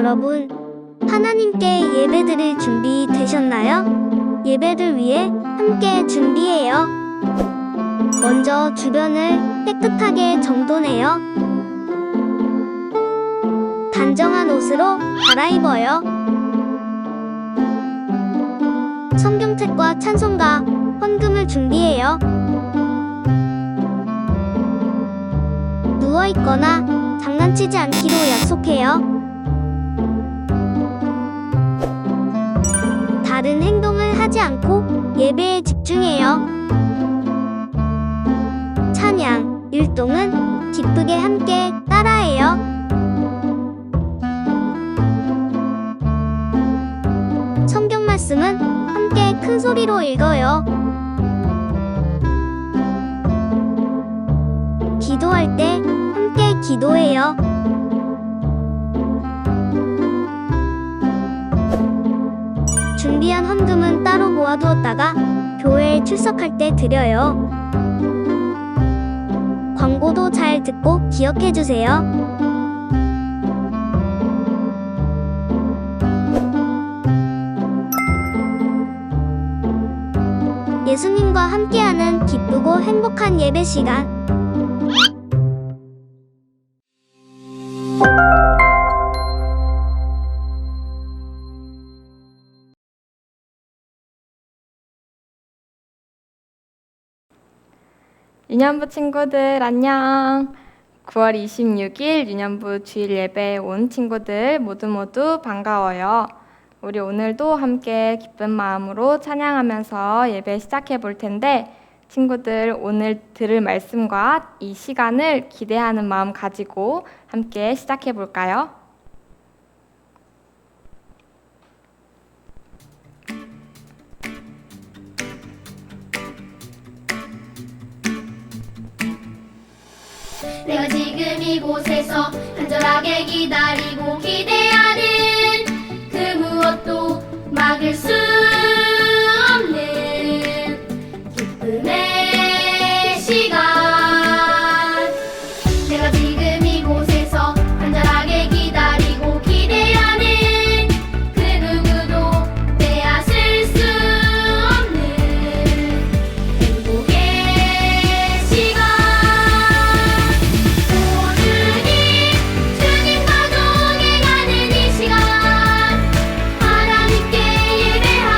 여러분, 하나님께 예배드릴 준비 되셨나요? 예배를 위해 함께 준비해요. 먼저 주변을 깨끗하게 정돈해요. 단정한 옷으로 갈아입어요. 성경책과 찬송가, 헌금을 준비해요. 누워있거나 장난치지 않기로 약속해요. 다른 행동을 하지 않고 예배에 집중해요. 찬양, 율동은 기쁘게 함께 따라해요. 성경 말씀은 함께 큰 소리로 읽어요. 기도할 때 함께 기도해요. 준비한 헌금은 따로 모아두었다가 교회에 출석할 때 드려요. 광고도 잘 듣고 기억해주세요. 예수님과 함께하는 기쁘고 행복한 예배 시간. 유년부 친구들 안녕. 9월 26일 유년부 주일 예배에 온 친구들 모두 반가워요. 우리 오늘도 함께 기쁜 마음으로 찬양하면서 예배 시작해 볼 텐데, 친구들 오늘 들을 말씀과 이 시간을 기대하는 마음 가지고 함께 시작해 볼까요? 내가 지금 이곳에서 간절하게 기다리고 기대하는 그 무엇도 막을 수 없는 기쁨의 시간. 내가 지금 이곳에서 간절하게 기다리고 기대하는 그 누구도 빼앗을 수 없는 행복의 시간. 주님과 동행하는 이 시간, 하나님께 예배하는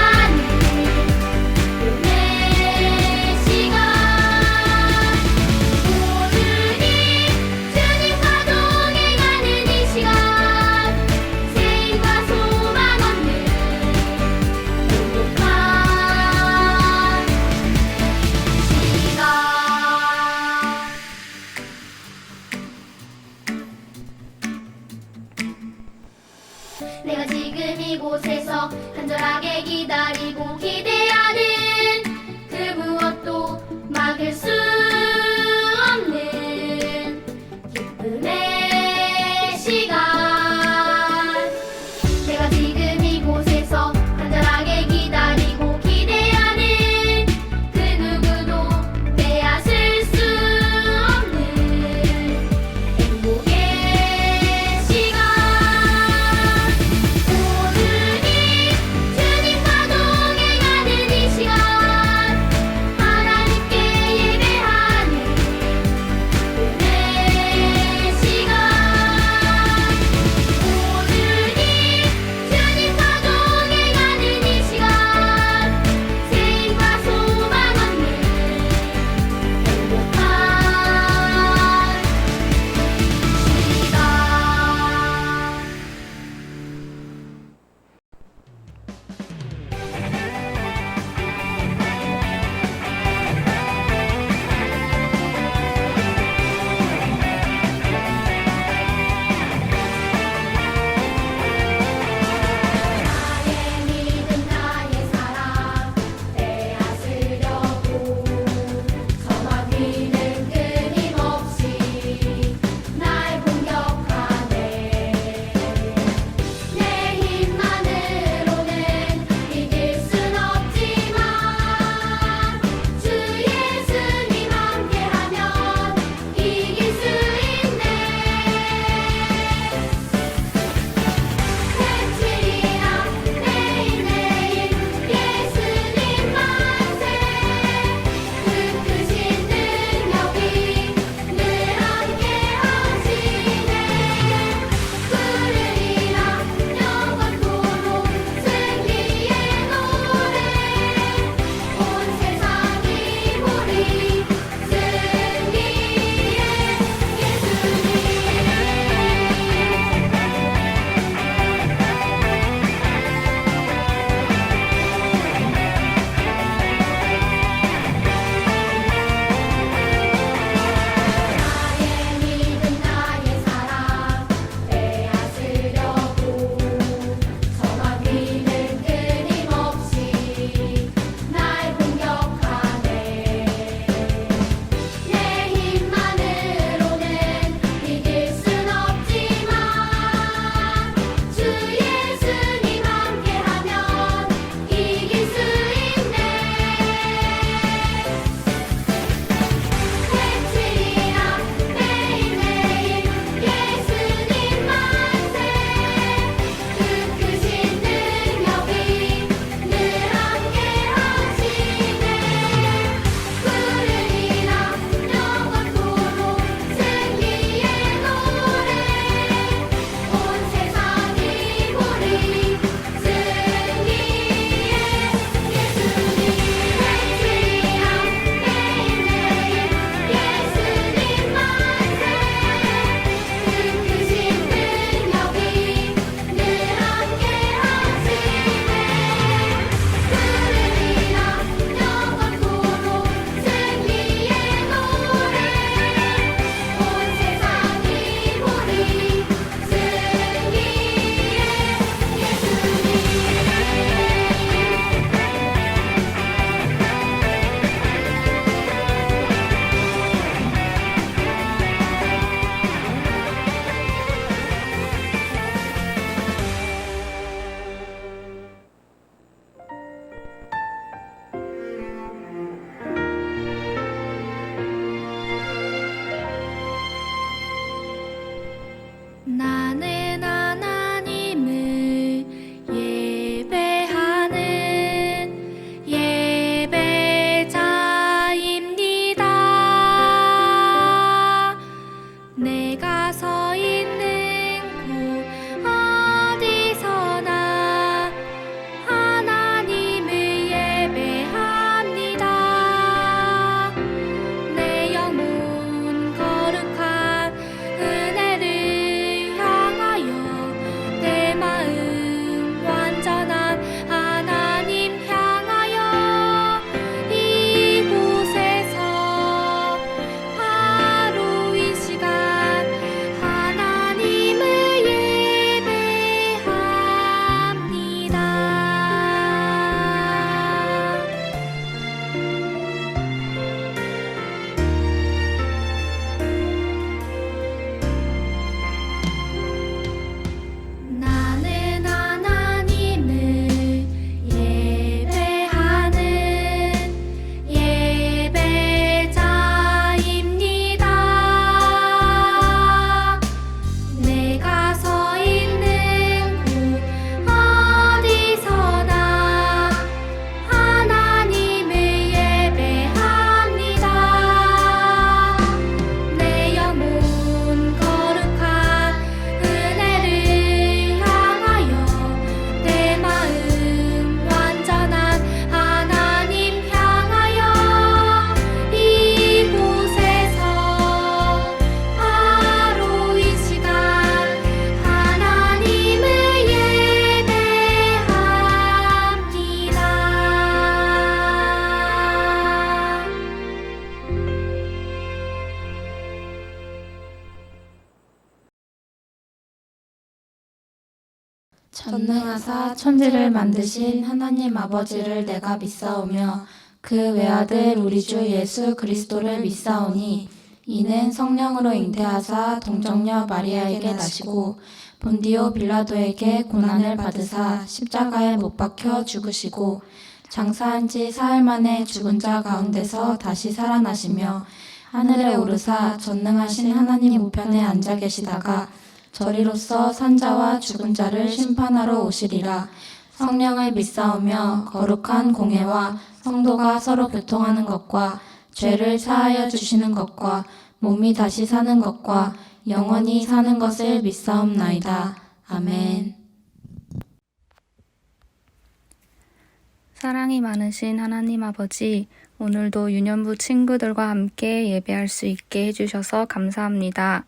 전능하사 천지를 만드신 하나님 아버지를 내가 믿사오며 그 외아들 우리 주 예수 그리스도를 믿사오니 이는 성령으로 잉태하사 동정녀 마리아에게 나시고 본디오 빌라도에게 고난을 받으사 십자가에 못 박혀 죽으시고 장사한 지 사흘 만에 죽은 자 가운데서 다시 살아나시며 하늘에 오르사 전능하신 하나님 우편에 앉아 계시다가 저리로서 산자와 죽은 자를 심판하러 오시리라. 성령을 믿사오며 거룩한 공회와 성도가 서로 교통하는 것과 죄를 사하여 주시는 것과 몸이 다시 사는 것과 영원히 사는 것을 믿사옵나이다. 아멘. 사랑이 많으신 하나님 아버지, 오늘도 유년부 친구들과 함께 예배할 수 있게 해주셔서 감사합니다.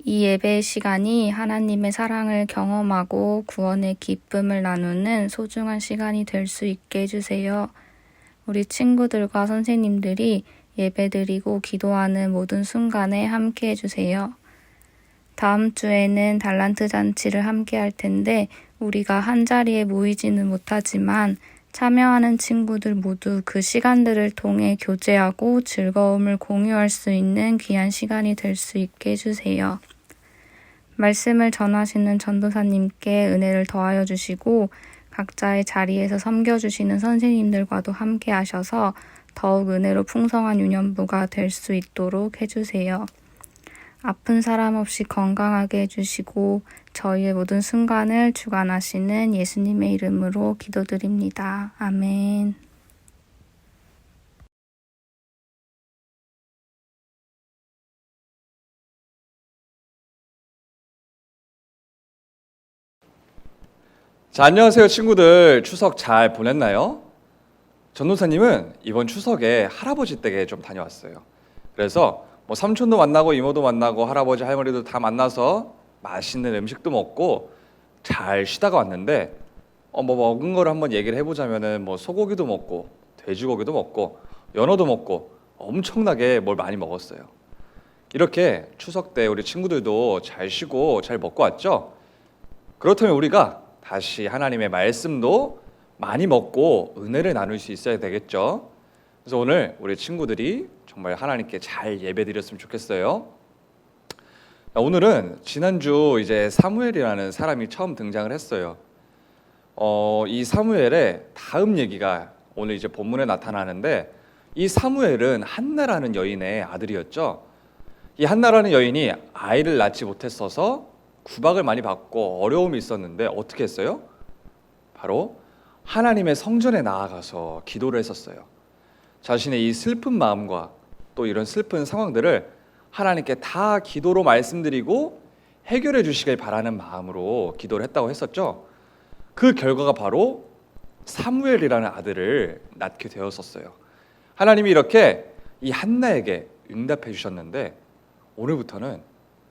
이 예배 시간이 하나님의 사랑을 경험하고 구원의 기쁨을 나누는 소중한 시간이 될 수 있게 해주세요. 우리 친구들과 선생님들이 예배드리고 기도하는 모든 순간에 함께 해주세요. 다음 주에는 달란트 잔치를 함께 할 텐데 우리가 한자리에 모이지는 못하지만 참여하는 친구들 모두 그 시간들을 통해 교제하고 즐거움을 공유할 수 있는 귀한 시간이 될 수 있게 해주세요. 말씀을 전하시는 전도사님께 은혜를 더하여 주시고 각자의 자리에서 섬겨주시는 선생님들과도 함께 하셔서 더욱 은혜로 풍성한 유년부가 될 수 있도록 해주세요. 아픈 사람 없이 건강하게 해주시고 저희의 모든 순간을 주관하시는 예수님의 이름으로 기도드립니다. 아멘. 자, 안녕하세요 친구들. 추석 잘 보냈나요? 전도사님은 이번 추석에 할아버지 댁에 좀 다녀왔어요. 그래서 뭐 삼촌도 만나고 이모도 만나고 할아버지 할머니도 다 만나서 맛있는 음식도 먹고 잘 쉬다가 왔는데 뭐 먹은 거를 한번 얘기를 해보자면은 뭐 소고기도 먹고 돼지고기도 먹고 연어도 먹고 엄청나게 뭘 많이 먹었어요. 이렇게 추석 때 우리 친구들도 잘 쉬고 잘 먹고 왔죠? 그렇다면 우리가 다시 하나님의 말씀도 많이 먹고 은혜를 나눌 수 있어야 되겠죠? 그래서 오늘 우리 친구들이 정말 하나님께 잘 예배드렸으면 좋겠어요. 오늘은 지난주 이제 사무엘이라는 사람이 처음 등장을 했어요. 이 사무엘의 다음 얘기가 오늘 이제 본문에 나타나는데 이 사무엘은 한나라는 여인의 아들이었죠. 이 한나라는 여인이 아이를 낳지 못했어서 구박을 많이 받고 어려움이 있었는데 어떻게 했어요? 바로 하나님의 성전에 나아가서 기도를 했었어요. 자신의 이 슬픈 마음과 또 이런 슬픈 상황들을 하나님께 다 기도로 말씀드리고 해결해 주시길 바라는 마음으로 기도를 했다고 했었죠. 그 결과가 바로 사무엘이라는 아들을 낳게 되었었어요. 하나님이 이렇게 이 한나에게 응답해 주셨는데 오늘부터는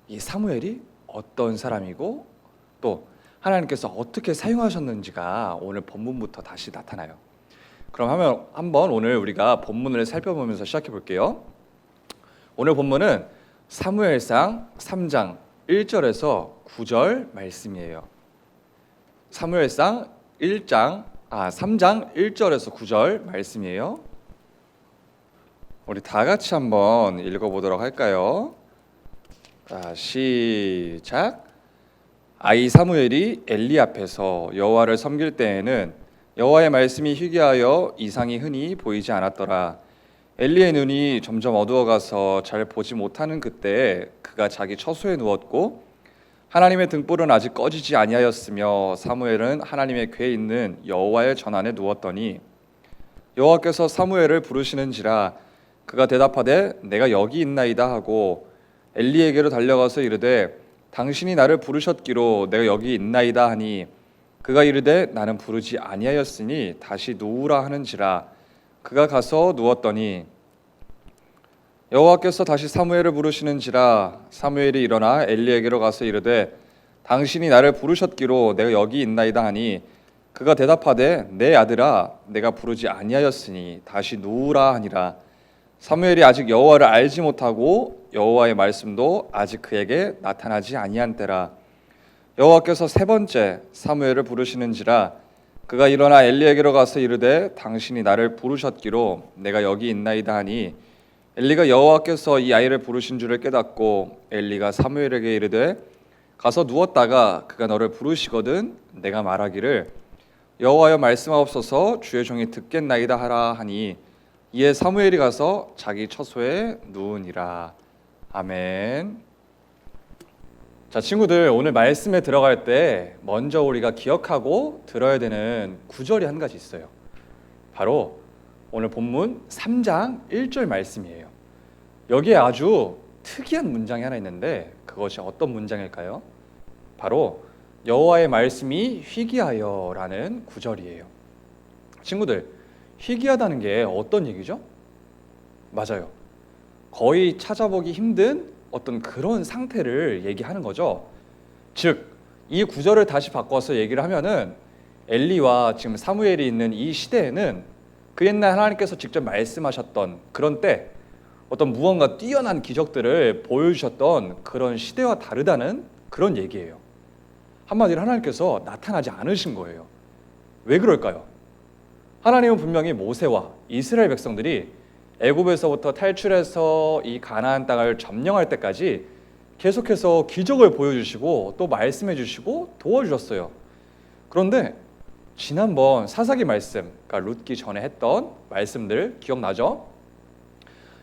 이 사무엘이 어떤 사람이고 또 하나님께서 어떻게 사용하셨는지가 오늘 본문부터 다시 나타나요. 그럼 한번 오늘 우리가 본문을 살펴보면서 시작해 볼게요. 오늘 본문은 사무엘상 3장 1절에서 9절 말씀이에요. 사무엘상 3장 1절에서 9절 말씀이에요. 우리 다 같이 한번 읽어보도록 할까요? 시작. 아이 사무엘이 엘리 앞에서 여호와를 섬길 때에는 여호와의 말씀이 희귀하여 이상이 흔히 보이지 않았더라. 엘리의 눈이 점점 어두워가서 잘 보지 못하는 그때에 그가 자기 처소에 누웠고 하나님의 등불은 아직 꺼지지 아니하였으며 사무엘은 하나님의 궤에 있는 여호와의 전안에 누웠더니 여호와께서 사무엘을 부르시는지라 그가 대답하되 내가 여기 있나이다 하고 엘리에게로 달려가서 이르되 당신이 나를 부르셨기로 내가 여기 있나이다 하니 그가 이르되 나는 부르지 아니하였으니 다시 누우라 하는지라 그가 가서 누웠더니 여호와께서 다시 사무엘을 부르시는지라 사무엘이 일어나 엘리에게로 가서 이르되 당신이 나를 부르셨기로 내가 여기 있나이다 하니 그가 대답하되 내 아들아 내가 부르지 아니하였으니 다시 누우라 하니라. 사무엘이 아직 여호와를 알지 못하고 여호와의 말씀도 아직 그에게 나타나지 아니한 때라. 여호와께서 세 번째 사무엘을 부르시는지라 그가 일어나 엘리에게로 가서 이르되 당신이 나를 부르셨기로 내가 여기 있나이다 하니 엘리가 여호와께서 이 아이를 부르신 줄을 깨닫고 엘리가 사무엘에게 이르되 가서 누웠다가 그가 너를 부르시거든 내가 말하기를 여호와여 말씀하옵소서 주의 종이 듣겠나이다 하라 하니 이에 사무엘이 가서 자기 처소에 누우니라. 아멘. 자, 친구들, 오늘 말씀에 들어갈 때 먼저 우리가 기억하고 들어야 되는 구절이 한 가지 있어요. 바로 오늘 본문 3장 1절 말씀이에요. 여기에 아주 특이한 문장이 하나 있는데 그것이 어떤 문장일까요? 바로 여호와의 말씀이 희귀하여라는 구절이에요. 친구들, 희귀하다는 게 어떤 얘기죠? 맞아요. 거의 찾아보기 힘든 어떤 그런 상태를 얘기하는 거죠. 즉, 이 구절을 다시 바꿔서 얘기를 하면은 엘리와 지금 사무엘이 있는 이 시대에는 그 옛날 하나님께서 직접 말씀하셨던 그런 때 어떤 무언가 뛰어난 기적들을 보여주셨던 그런 시대와 다르다는 그런 얘기예요. 한마디로 하나님께서 나타나지 않으신 거예요. 왜 그럴까요? 하나님은 분명히 모세와 이스라엘 백성들이 애굽에서부터 탈출해서 이 가나안 땅을 점령할 때까지 계속해서 기적을 보여주시고 또 말씀해 주시고 도와주셨어요. 그런데 지난번 사사기 말씀, 그러니까 룻기 전에 했던 말씀들 기억나죠?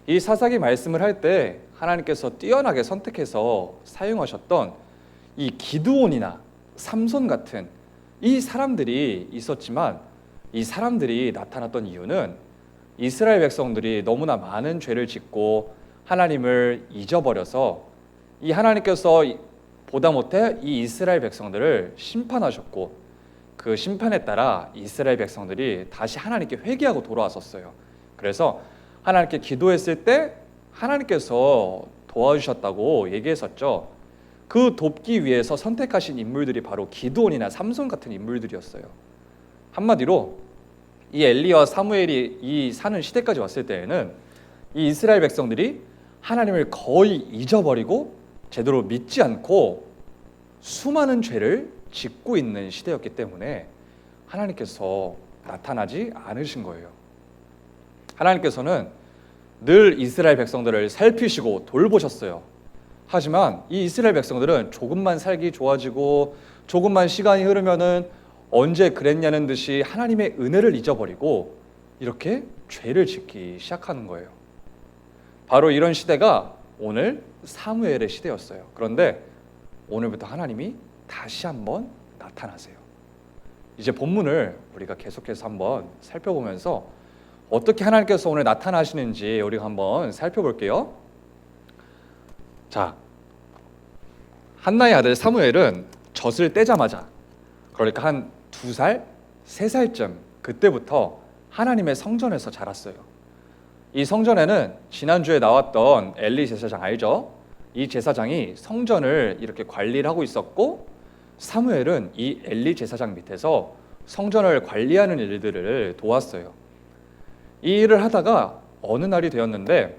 이 사사기 말씀을 할 때 하나님께서 뛰어나게 선택해서 사용하셨던 이 기드온이나 삼손 같은 이 사람들이 있었지만 이 사람들이 나타났던 이유는 이스라엘 백성들이 너무나 많은 죄를 짓고 하나님을 잊어버려서 이 하나님께서 보다 못해 이 이스라엘 백성들을 심판하셨고 그 심판에 따라 이스라엘 백성들이 다시 하나님께 회개하고 돌아왔었어요. 그래서 하나님께 기도했을 때 하나님께서 도와주셨다고 얘기했었죠. 그 돕기 위해서 선택하신 인물들이 바로 기드온이나 삼손 같은 인물들이었어요. 한마디로 이 엘리와 사무엘이 이 사는 시대까지 왔을 때에는 이 이스라엘 백성들이 하나님을 거의 잊어버리고 제대로 믿지 않고 수많은 죄를 짓고 있는 시대였기 때문에 하나님께서 나타나지 않으신 거예요. 하나님께서는 늘 이스라엘 백성들을 살피시고 돌보셨어요. 하지만 이 이스라엘 백성들은 조금만 살기 좋아지고 조금만 시간이 흐르면은 언제 그랬냐는 듯이 하나님의 은혜를 잊어버리고 이렇게 죄를 짓기 시작하는 거예요. 바로 이런 시대가 오늘 사무엘의 시대였어요. 그런데 오늘부터 하나님이 다시 한번 나타나세요. 이제 본문을 우리가 계속해서 한번 살펴보면서 어떻게 하나님께서 오늘 나타나시는지 우리가 한번 살펴볼게요. 자, 한나의 아들 사무엘은 젖을 떼자마자 그러니까 한 2살, 3살쯤 그때부터 하나님의 성전에서 자랐어요. 이 성전에는 지난주에 나왔던 엘리 제사장 알죠? 이 제사장이 성전을 이렇게 관리를 하고 있었고 사무엘은 이 엘리 제사장 밑에서 성전을 관리하는 일들을 도왔어요. 이 일을 하다가 어느 날이 되었는데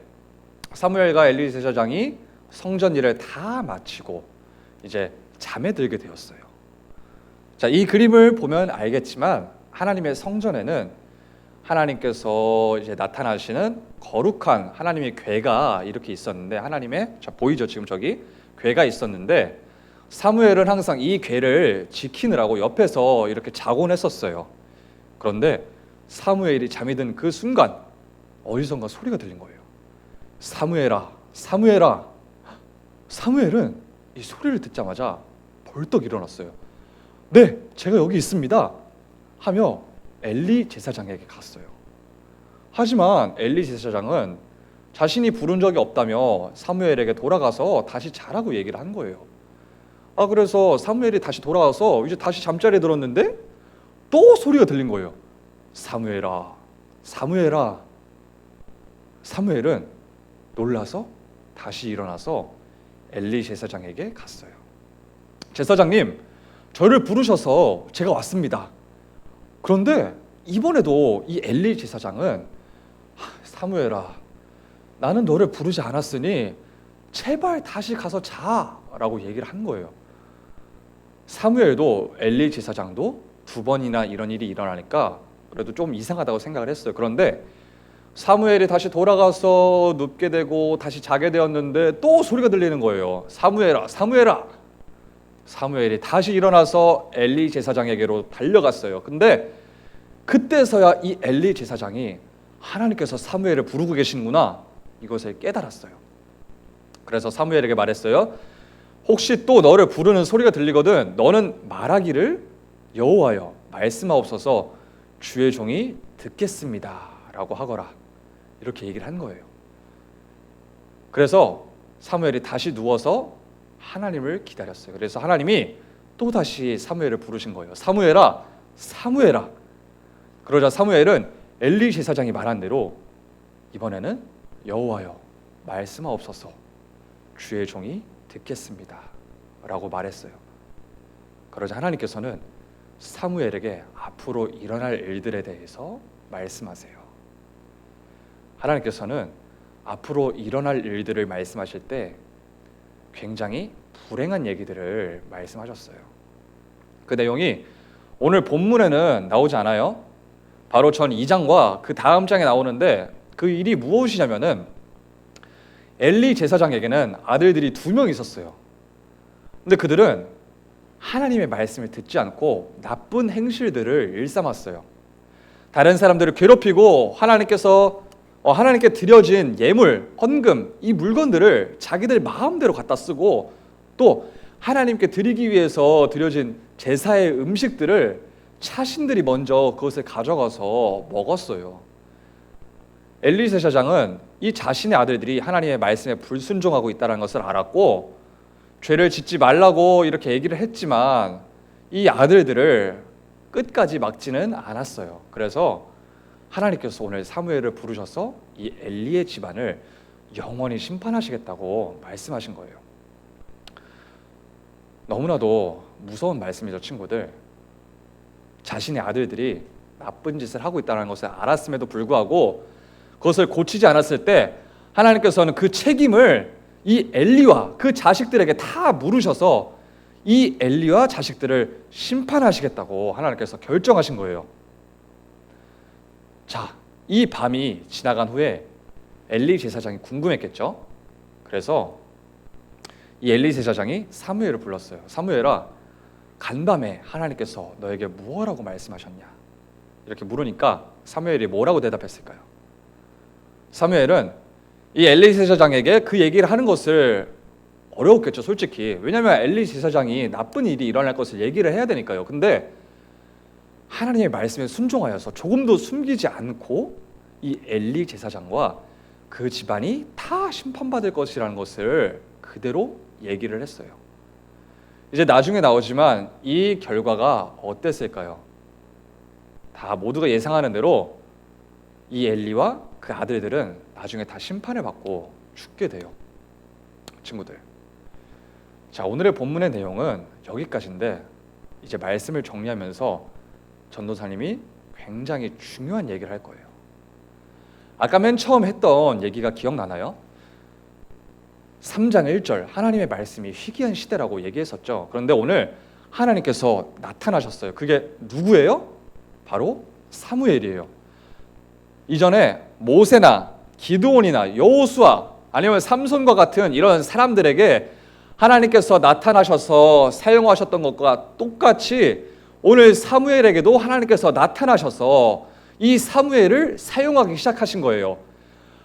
사무엘과 엘리 제사장이 성전 일을 다 마치고 이제 잠에 들게 되었어요. 자, 이 그림을 보면 알겠지만 하나님의 성전에는 하나님께서 이제 나타나시는 거룩한 하나님의 궤가 이렇게 있었는데 하나님의 자 보이죠? 지금 저기 궤가 있었는데 사무엘은 항상 이 궤를 지키느라고 옆에서 이렇게 자곤 했었어요. 그런데 사무엘이 잠이 든 그 순간 어디선가 소리가 들린 거예요. 사무엘아, 사무엘아. 사무엘은 이 소리를 듣자마자 벌떡 일어났어요. 네, 제가 여기 있습니다 하며 엘리 제사장에게 갔어요. 하지만 엘리 제사장은 자신이 부른 적이 없다며 사무엘에게 돌아가서 다시 자라고 얘기를 한 거예요. 그래서 사무엘이 다시 돌아와서 이제 다시 잠자리에 들었는데 또 소리가 들린 거예요. 사무엘아, 사무엘아. 사무엘은 놀라서 다시 일어나서 엘리 제사장에게 갔어요. 제사장님, 저를 부르셔서 제가 왔습니다. 그런데 이번에도 이 엘리 제사장은 사무엘아, 나는 너를 부르지 않았으니 제발 다시 가서 자라고 얘기를 한 거예요. 사무엘도 엘리 제사장도 2번이나 이런 일이 일어나니까 그래도 좀 이상하다고 생각을 했어요. 그런데 사무엘이 다시 돌아가서 눕게 되고 다시 자게 되었는데 또 소리가 들리는 거예요. 사무엘아, 사무엘아. 사무엘이 다시 일어나서 엘리 제사장에게로 달려갔어요. 근데 그때서야 이 엘리 제사장이 하나님께서 사무엘을 부르고 계시는구나, 이것을 깨달았어요. 그래서 사무엘에게 말했어요. 혹시 또 너를 부르는 소리가 들리거든 너는 말하기를 여호와여 말씀하옵소서 주의 종이 듣겠습니다 라고 하거라, 이렇게 얘기를 한 거예요. 그래서 사무엘이 다시 누워서 하나님을 기다렸어요. 그래서 하나님이 또다시 사무엘을 부르신 거예요. 사무엘아, 사무엘아. 그러자 사무엘은 엘리 제사장이 말한 대로 이번에는 여호와여 말씀하옵소서 주의 종이 듣겠습니다 라고 말했어요. 그러자 하나님께서는 사무엘에게 앞으로 일어날 일들에 대해서 말씀하세요. 하나님께서는 앞으로 일어날 일들을 말씀하실 때 굉장히 불행한 얘기들을 말씀하셨어요. 그 내용이 오늘 본문에는 나오지 않아요. 바로 전 2장과 그 다음 장에 나오는데 그 일이 무엇이냐면은 엘리 제사장에게는 아들들이 2명 있었어요. 근데 그들은 하나님의 말씀을 듣지 않고 나쁜 행실들을 일삼았어요. 다른 사람들을 괴롭히고 하나님께 드려진 예물, 헌금, 이 물건들을 자기들 마음대로 갖다 쓰고 또 하나님께 드리기 위해서 드려진 제사의 음식들을 자신들이 먼저 그것을 가져가서 먹었어요. 엘리 제사장은 이 자신의 아들들이 하나님의 말씀에 불순종하고 있다는 것을 알았고 죄를 짓지 말라고 이렇게 얘기를 했지만 이 아들들을 끝까지 막지는 않았어요. 그래서 하나님께서 오늘 사무엘을 부르셔서 이 엘리의 집안을 영원히 심판하시겠다고 말씀하신 거예요. 너무나도 무서운 말씀이죠, 친구들. 자신의 아들들이 나쁜 짓을 하고 있다는 것을 알았음에도 불구하고 그것을 고치지 않았을 때 하나님께서는 그 책임을 이 엘리와 그 자식들에게 다 물으셔서 이 엘리와 자식들을 심판하시겠다고 하나님께서 결정하신 거예요. 자, 이 밤이 지나간 후에 엘리 제사장이 궁금했겠죠. 그래서 이 엘리 제사장이 사무엘을 불렀어요. 사무엘아, 간밤에 하나님께서 너에게 무엇라고 말씀하셨냐? 이렇게 물으니까 사무엘이 뭐라고 대답했을까요? 사무엘은 이 엘리 제사장에게 그 얘기를 하는 것을 어려웠겠죠, 솔직히. 왜냐하면 엘리 제사장이 나쁜 일이 일어날 것을 얘기를 해야 되니까요. 근데 하나님의 말씀에 순종하여서 조금도 숨기지 않고 이 엘리 제사장과 그 집안이 다 심판받을 것이라는 것을 그대로 얘기를 했어요. 이제 나중에 나오지만 이 결과가 어땠을까요? 다 모두가 예상하는 대로 이 엘리와 그 아들들은 나중에 다 심판을 받고 죽게 돼요. 친구들, 자, 오늘의 본문의 내용은 여기까지인데 이제 말씀을 정리하면서 전도사님이 굉장히 중요한 얘기를 할 거예요. 아까 맨 처음 했던 얘기가 기억나나요? 3장 1절 하나님의 말씀이 희귀한 시대라고 얘기했었죠. 그런데 오늘 하나님께서 나타나셨어요. 그게 누구예요? 바로 사무엘이에요. 이전에 모세나 기드온이나 여호수아 아니면 삼손과 같은 이런 사람들에게 하나님께서 나타나셔서 사용하셨던 것과 똑같이 오늘 사무엘에게도 하나님께서 나타나셔서 이 사무엘을 사용하기 시작하신 거예요.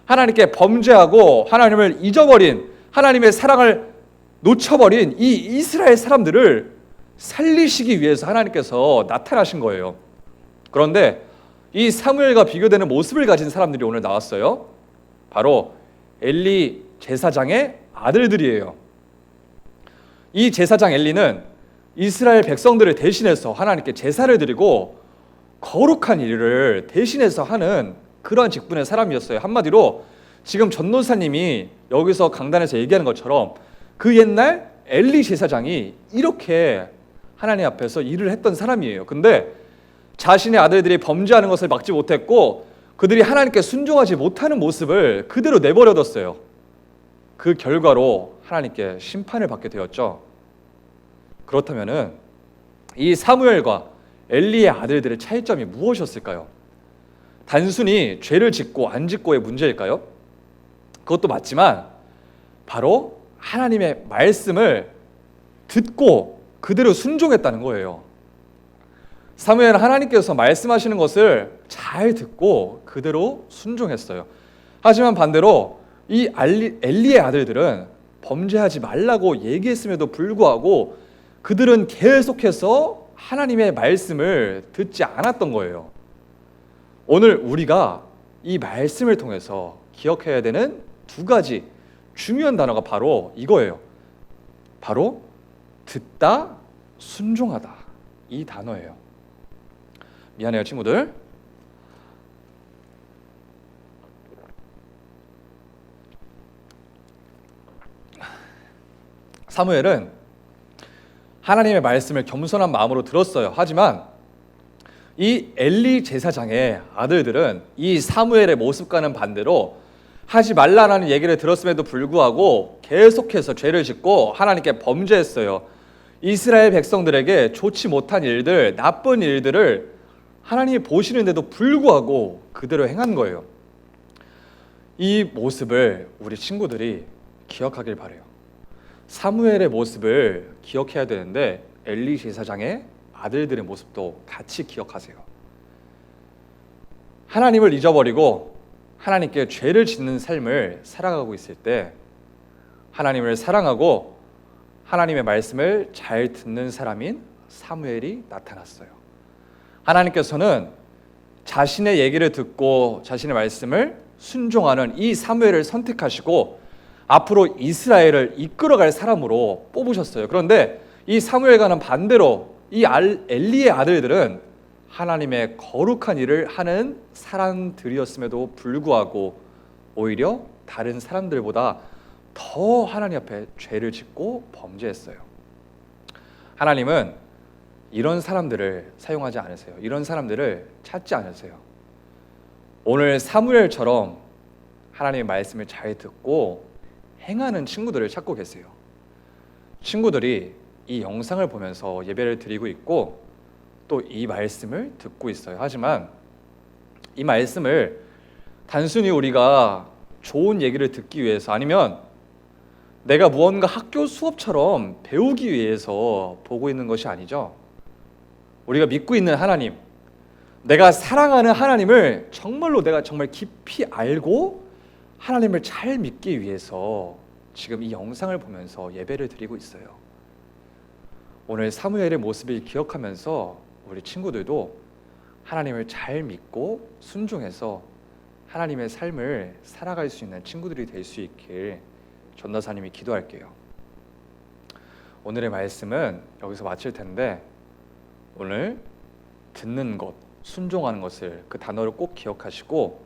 하나님께 범죄하고 하나님을 잊어버린, 하나님의 사랑을 놓쳐버린 이 이스라엘 사람들을 살리시기 위해서 하나님께서 나타나신 거예요. 그런데 이 사무엘과 비교되는 모습을 가진 사람들이 오늘 나왔어요. 바로 엘리 제사장의 아들들이에요. 이 제사장 엘리는 이스라엘 백성들을 대신해서 하나님께 제사를 드리고 거룩한 일을 대신해서 하는 그러한 직분의 사람이었어요. 한마디로 지금 전도사님이 여기서 강단에서 얘기하는 것처럼 그 옛날 엘리 제사장이 이렇게 하나님 앞에서 일을 했던 사람이에요. 근데 자신의 아들들이 범죄하는 것을 막지 못했고 그들이 하나님께 순종하지 못하는 모습을 그대로 내버려뒀어요. 그 결과로 하나님께 심판을 받게 되었죠. 그렇다면은 이 사무엘과 엘리의 아들들의 차이점이 무엇이었을까요? 단순히 죄를 짓고 안 짓고의 문제일까요? 그것도 맞지만 바로 하나님의 말씀을 듣고 그대로 순종했다는 거예요. 사무엘은 하나님께서 말씀하시는 것을 잘 듣고 그대로 순종했어요. 하지만 반대로 이 엘리의 아들들은 범죄하지 말라고 얘기했음에도 불구하고 그들은 계속해서 하나님의 말씀을 듣지 않았던 거예요. 오늘 우리가 이 말씀을 통해서 기억해야 되는 두 가지 중요한 단어가 바로 이거예요. 바로 듣다, 순종하다. 이 단어예요. 미안해요, 친구들. 사무엘은 하나님의 말씀을 겸손한 마음으로 들었어요. 하지만 이 엘리 제사장의 아들들은 이 사무엘의 모습과는 반대로 하지 말라라는 얘기를 들었음에도 불구하고 계속해서 죄를 짓고 하나님께 범죄했어요. 이스라엘 백성들에게 좋지 못한 일들, 나쁜 일들을 하나님이 보시는데도 불구하고 그대로 행한 거예요. 이 모습을 우리 친구들이 기억하길 바라요. 사무엘의 모습을 기억해야 되는데 엘리 제사장의 아들들의 모습도 같이 기억하세요. 하나님을 잊어버리고 하나님께 죄를 짓는 삶을 살아가고 있을 때 하나님을 사랑하고 하나님의 말씀을 잘 듣는 사람인 사무엘이 나타났어요. 하나님께서는 자신의 얘기를 듣고 자신의 말씀을 순종하는 이 사무엘을 선택하시고 앞으로 이스라엘을 이끌어갈 사람으로 뽑으셨어요. 그런데 이 사무엘과는 반대로 이 엘리의 아들들은 하나님의 거룩한 일을 하는 사람들이었음에도 불구하고 오히려 다른 사람들보다 더 하나님 앞에 죄를 짓고 범죄했어요. 하나님은 이런 사람들을 사용하지 않으세요. 이런 사람들을 찾지 않으세요. 오늘 사무엘처럼 하나님의 말씀을 잘 듣고 행하는 친구들을 찾고 계세요. 친구들이 이 영상을 보면서 예배를 드리고 있고 또 이 말씀을 듣고 있어요. 하지만 이 말씀을 단순히 우리가 좋은 얘기를 듣기 위해서 아니면 내가 무언가 학교 수업처럼 배우기 위해서 보고 있는 것이 아니죠. 우리가 믿고 있는 하나님, 내가 사랑하는 하나님을 정말로 내가 정말 깊이 알고 하나님을 잘 믿기 위해서 지금 이 영상을 보면서 예배를 드리고 있어요. 오늘 사무엘의 모습을 기억하면서 우리 친구들도 하나님을 잘 믿고 순종해서 하나님의 삶을 살아갈 수 있는 친구들이 될 수 있길 전도사님이 기도할게요. 오늘의 말씀은 여기서 마칠 텐데 오늘 듣는 것, 순종하는 것을 그 단어를 꼭 기억하시고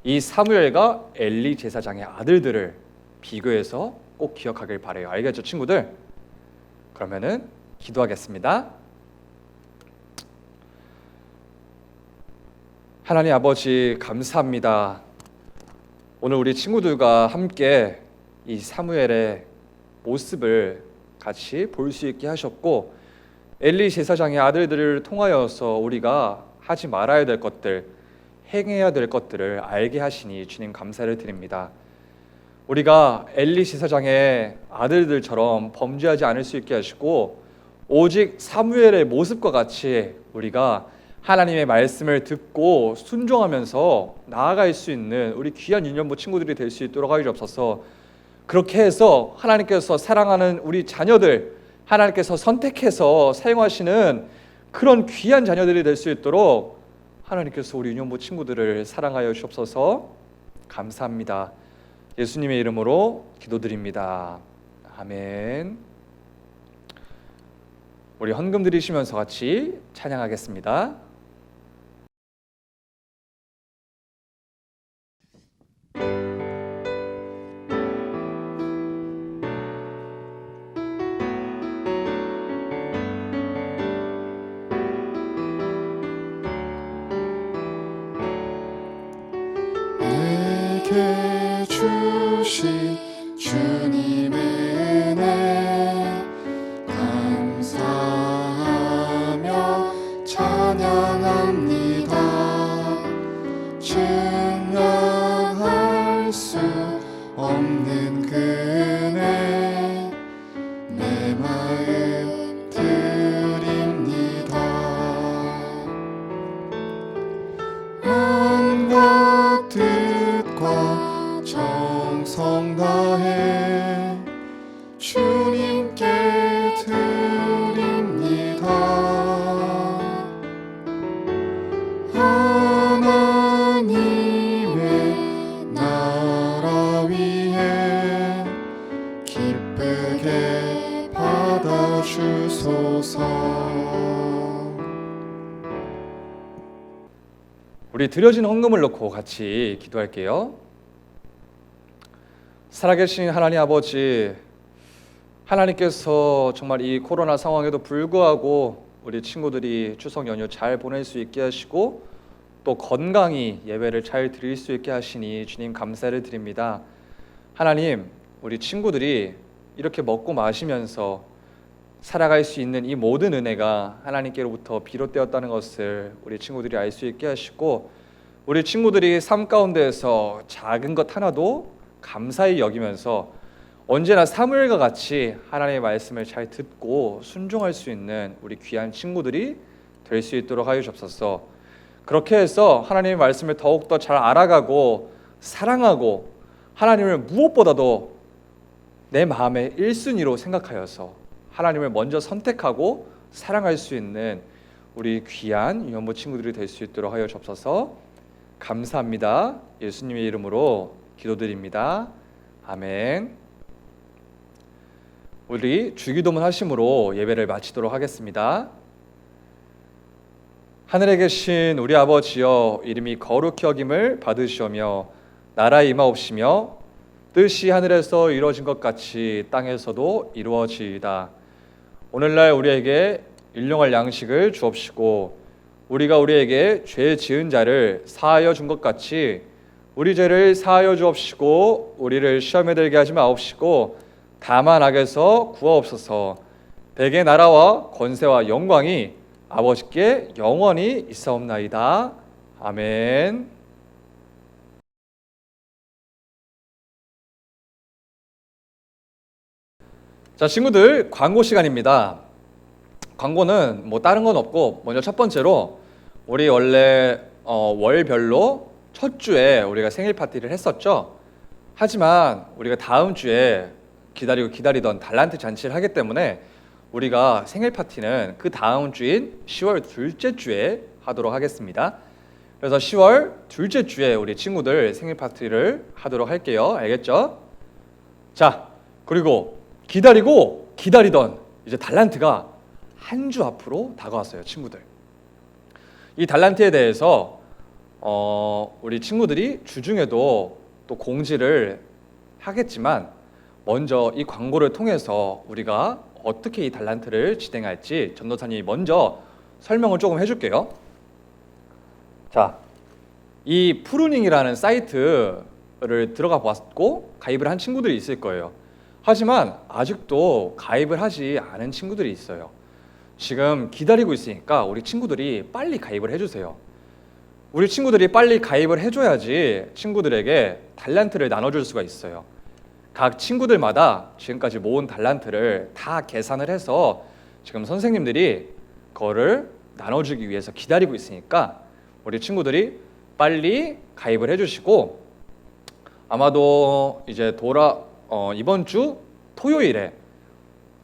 이 사무엘과 엘리 제사장의 아들들을 비교해서 꼭 기억하길 바라요. 알겠죠, 친구들? 그러면은 기도하겠습니다. 하나님 아버지 감사합니다. 오늘 우리 친구들과 함께 이 사무엘의 모습을 같이 볼 수 있게 하셨고 엘리 제사장의 아들들을 통하여서 우리가 하지 말아야 될 것들, 행해야 될 것들을 알게 하시니 주님 감사를 드립니다. 우리가 엘리 제사장의 아들들처럼 범죄하지 않을 수 있게 하시고 오직 사무엘의 모습과 같이 우리가 하나님의 말씀을 듣고 순종하면서 나아갈 수 있는 우리 귀한 유년부 친구들이 될 수 있도록 하여 주옵소서. 그렇게 해서 하나님께서 사랑하는 우리 자녀들, 하나님께서 선택해서 사용하시는 그런 귀한 자녀들이 될 수 있도록 하나님께서 우리 유년부 친구들을 사랑하여 주옵소서. 감사합니다. 예수님의 이름으로 기도드립니다. 아멘. 우리 헌금 드리시면서 같이 찬양하겠습니다. 내게 주신 주님의 은혜 감사합니다. 증명할 수 없는 그 은혜 내 마음 드립니다. 마음과 뜻과 정성 다해 주님께 드립니다. 하나님의 나라 위해 기쁘게 받아주소서. 우리 드려진 헌금을 놓고 같이 기도할게요. 살아계신 하나님 아버지, 하나님께서 정말 이 코로나 상황에도 불구하고 우리 친구들이 추석 연휴 잘 보낼 수 있게 하시고 또 건강히 예배를 잘 드릴 수 있게 하시니 주님 감사를 드립니다. 하나님, 우리 친구들이 이렇게 먹고 마시면서 살아갈 수 있는 이 모든 은혜가 하나님께로부터 비롯되었다는 것을 우리 친구들이 알 수 있게 하시고 우리 친구들이 삶 가운데에서 작은 것 하나도 감사히 여기면서 언제나 사무엘과 같이 하나님의 말씀을 잘 듣고 순종할 수 있는 우리 귀한 친구들이 될 수 있도록 하여 주옵소서. 그렇게 해서 하나님의 말씀을 더욱더 잘 알아가고 사랑하고 하나님을 무엇보다도 내 마음의 1순위로 생각하여서 하나님을 먼저 선택하고 사랑할 수 있는 우리 귀한 유년부 친구들이 될 수 있도록 하여 주옵소서. 감사합니다. 예수님의 이름으로 기도드립니다. 아멘. 우리 주기도문 하심으로 예배를 마치도록 하겠습니다. 하늘에 계신 우리 아버지여, 이름이 거룩히 여김을 받으시오며 나라에 임하옵시며 뜻이 하늘에서 이루어진 것 같이 땅에서도 이루어지이다. 오늘날 우리에게 일용할 양식을 주옵시고 우리가 우리에게 죄 지은 자를 사하여 준 것 같이 우리 죄를 사하여 주옵시고 우리를 시험에 들게 하지 마옵시고 다만 악에서 구하옵소서. 대개 나라와 권세와 영광이 아버지께 영원히 있사옵나이다. 아멘. 자, 친구들, 광고 시간입니다. 광고는 뭐 다른 건 없고 먼저 첫 번째로 우리 원래 월별로 첫 주에 우리가 생일 파티를 했었죠. 하지만 우리가 다음 주에 기다리던 달란트 잔치를 하기 때문에 우리가 생일 파티는 그 다음 주인 10월 둘째 주에 하도록 하겠습니다. 그래서 10월 둘째 주에 우리 친구들 생일 파티를 하도록 할게요. 알겠죠? 자, 그리고 기다리던 이제 달란트가 한 주 앞으로 다가왔어요, 친구들. 이 달란트에 대해서 우리 친구들이 주중에도 또 공지를 하겠지만 먼저 이 광고를 통해서 우리가 어떻게 이 달란트를 진행할지 전도사님이 먼저 설명을 조금 해줄게요. 자, 이 푸르닝이라는 사이트를 들어가 봤고 가입을 한 친구들이 있을 거예요. 하지만 아직도 가입을 하지 않은 친구들이 있어요. 지금 기다리고 있으니까 우리 친구들이 빨리 가입을 해주세요. 우리 친구들이 빨리 가입을 해줘야지 친구들에게 달란트를 나눠줄 수가 있어요. 각 친구들마다 지금까지 모은 달란트를 다 계산을 해서 지금 선생님들이 그거를 나눠주기 위해서 기다리고 있으니까 우리 친구들이 빨리 가입을 해주시고 아마도 이제 이번 주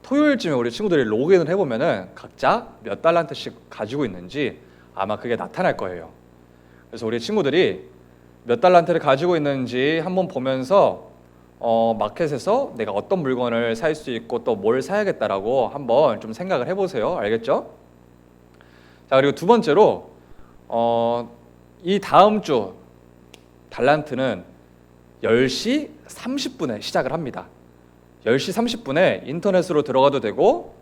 토요일쯤에 우리 친구들이 로그인을 해보면은 각자 몇 달란트씩 가지고 있는지 아마 그게 나타날 거예요. 그래서 우리 친구들이 몇 달란트를 가지고 있는지 한번 보면서 마켓에서 내가 어떤 물건을 살 수 있고 또 뭘 사야겠다라고 한번 좀 생각을 해보세요. 알겠죠? 자, 그리고 두 번째로 이 다음 주 달란트는 10시 30분에 시작을 합니다. 10시 30분에 인터넷으로 들어가도 되고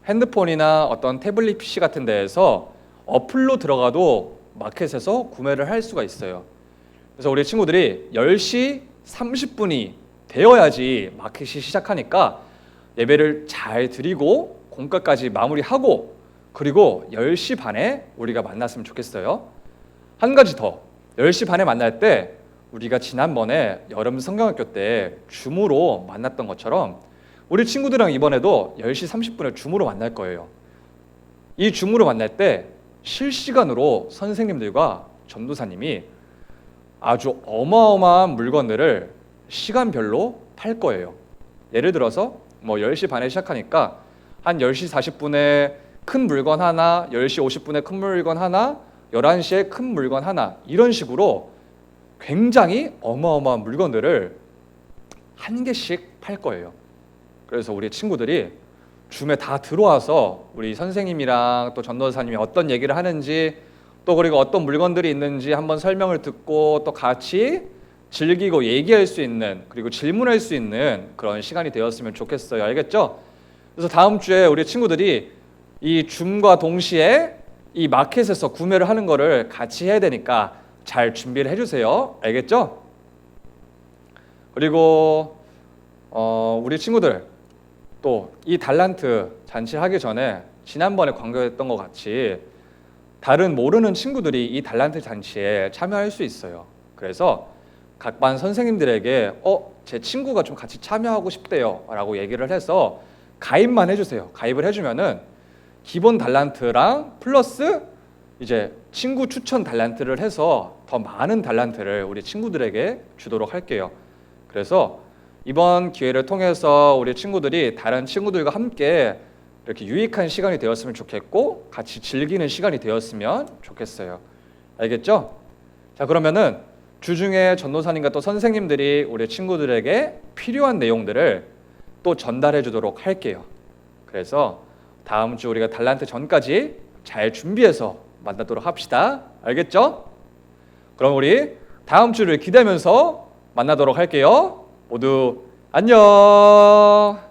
핸드폰이나 어떤 태블릿 PC 같은 데에서 어플로 들어가도 마켓에서 구매를 할 수가 있어요. 그래서 우리 친구들이 10시 30분이 되어야지 마켓이 시작하니까 예배를 잘 드리고 공과까지 마무리하고 그리고 10시 반에 우리가 만났으면 좋겠어요. 한 가지 더, 10시 반에 만날 때 우리가 지난번에 여름 성경학교 때 줌으로 만났던 것처럼 우리 친구들이랑 이번에도 10시 30분에 줌으로 만날 거예요. 이 줌으로 만날 때 실시간으로 선생님들과 전도사님이 아주 어마어마한 물건들을 시간별로 팔 거예요. 예를 들어서 뭐 10시 반에 시작하니까 한 10시 40분에 큰 물건 하나, 10시 50분에 큰 물건 하나, 11시에 큰 물건 하나, 이런 식으로 굉장히 어마어마한 물건들을 한 개씩 팔 거예요. 그래서 우리 친구들이 줌에 다 들어와서 우리 선생님이랑 또 전도사님이 어떤 얘기를 하는지, 또 그리고 어떤 물건들이 있는지 한번 설명을 듣고 또 같이 즐기고 얘기할 수 있는, 그리고 질문할 수 있는 그런 시간이 되었으면 좋겠어요. 알겠죠? 그래서 다음 주에 우리 친구들이 이 줌과 동시에 이 마켓에서 구매를 하는 거를 같이 해야 되니까 잘 준비를 해주세요. 알겠죠? 그리고 우리 친구들 또 이 달란트 잔치하기 전에 지난번에 강조했던 것 같이 다른 모르는 친구들이 이 달란트 잔치에 참여할 수 있어요. 그래서 각 반 선생님들에게 제 친구가 좀 같이 참여하고 싶대요 라고 얘기를 해서 가입만 해주세요. 가입을 해주면은 기본 달란트랑 플러스 이제 친구 추천 달란트를 해서 더 많은 달란트를 우리 친구들에게 주도록 할게요. 그래서 이번 기회를 통해서 우리 친구들이 다른 친구들과 함께 이렇게 유익한 시간이 되었으면 좋겠고 같이 즐기는 시간이 되었으면 좋겠어요. 알겠죠? 자, 그러면은 주중에 전도사님과 또 선생님들이 우리 친구들에게 필요한 내용들을 또 전달해 주도록 할게요. 그래서 다음 주 우리가 달란트 전까지 잘 준비해서 만나도록 합시다. 알겠죠? 그럼 우리 다음 주를 기대하면서 만나도록 할게요. 모두 안녕.